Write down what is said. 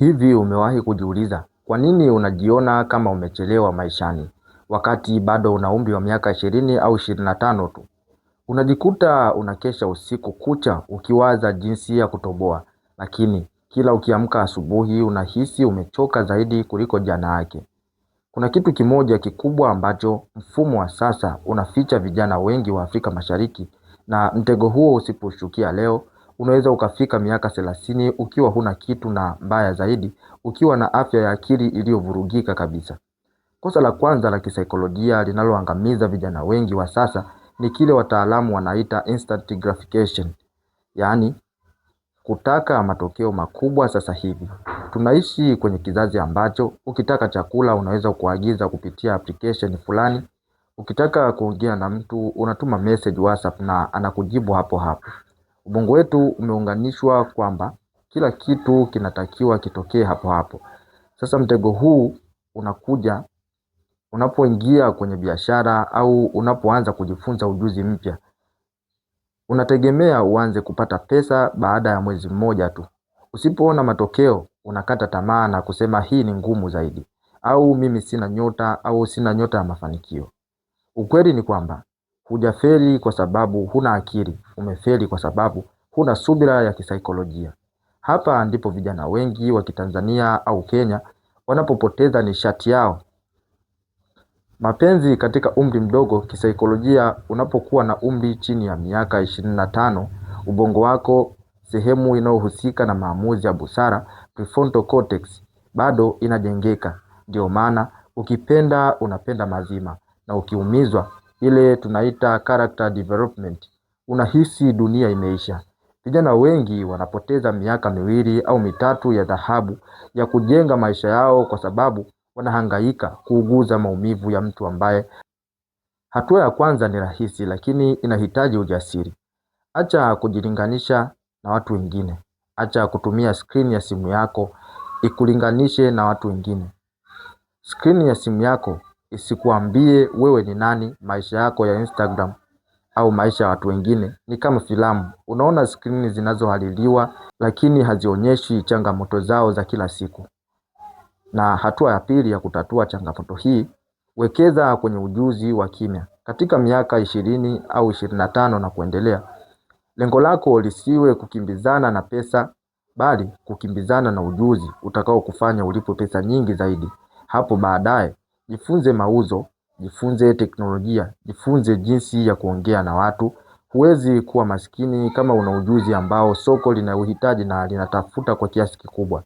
Hivi umewahi kujiuliza kwa nini unajiona kama umechelewa maishani wakati bado una umri wa miaka 20 au 25 tu? Unajikuta unakesha usiku kucha ukiwaza jinsi ya kutoboa, lakini kila ukiamka asubuhi unahisi umechoka zaidi kuliko jana yake. Kuna kitu kimoja kikubwa ambacho mfumo wa sasa unaficha vijana wengi wa Afrika Mashariki, na mtego huo usiposhukia leo, unaweza ukafika miaka 30 ukiwa huna kitu, na mbaya zaidi, ukiwa na afya ya akili iliyovurugika kabisa. Kosa la kwanza la kisaikolojia linaloangamiza vijana wengi wa sasa ni kile wataalamu wanaita instant gratification, yaani kutaka matokeo makubwa sasa hivi. Tunaishi kwenye kizazi ambacho ukitaka chakula unaweza kuagiza kupitia application fulani. Ukitaka kuongea na mtu unatuma message WhatsApp na anakujibu hapo hapo. Ubongo wetu umeunganishwa kwamba kila kitu kinatakiwa kitokee hapo hapo. Sasa mtego huu unakuja unapoingia kwenye biashara au unapoanza kujifunza ujuzi mpya. Unategemea uanze kupata pesa baada ya mwezi mmoja tu. Usipoona matokeo unakata tamaa na kusema hii ni ngumu zaidi, au mimi sina nyota, au sina nyota ya mafanikio. Ukweli ni kwamba hujafeli kwa sababu huna akili, umefeli kwa sababu huna subira ya kisaikolojia. Hapa ndipo vijana wengi wa Kitanzania au Kenya wanapopoteza nishati yao. Mapenzi katika umri mdogo kisaikolojia. Unapokuwa na umri chini ya miaka 25, ubongo wako, sehemu inayohusika na maamuzi ya busara, prefrontal cortex, bado inajengeka. Ndio maana ukipenda unapenda mazima, na ukiumizwa, ile tunaita character development, unahisi dunia imeisha. Vijana wengi wanapoteza miaka 2 au 3 ya dhahabu ya kujenga maisha yao kwa sababu wanahangaika kuuguza maumivu ya mtu ambaye. Hatua ya kwanza ni rahisi, lakini inahitaji ujasiri. Acha kujilinganisha na watu wengine. Acha kutumia screen ya simu yako ikulinganishe na watu wengine. Screen ya simu yako isikuambie wewe ni nani. Maisha yako ya Instagram au maisha ya watu wengine ni kama filamu. Unaona screen zinazohaririwa, lakini hazionyeshi changamoto zao za kila siku. Na hatua ya pili ya kutatua changamoto hii, wekeza kwenye ujuzi wa kimya. Katika miaka 20 au 25 na kuendelea, lengo lako lisiwe kukimbizana na pesa, bali kukimbizana na ujuzi utakao kufanya ulipo pesa nyingi zaidi. Hapo baadaye, jifunze mauzo, jifunze teknolojia, jifunze jinsi ya kuongea na watu. Huwezi kuwa maskini kama una ujuzi ambao soko linauhitaji na linatafuta kwa kiasi kikubwa.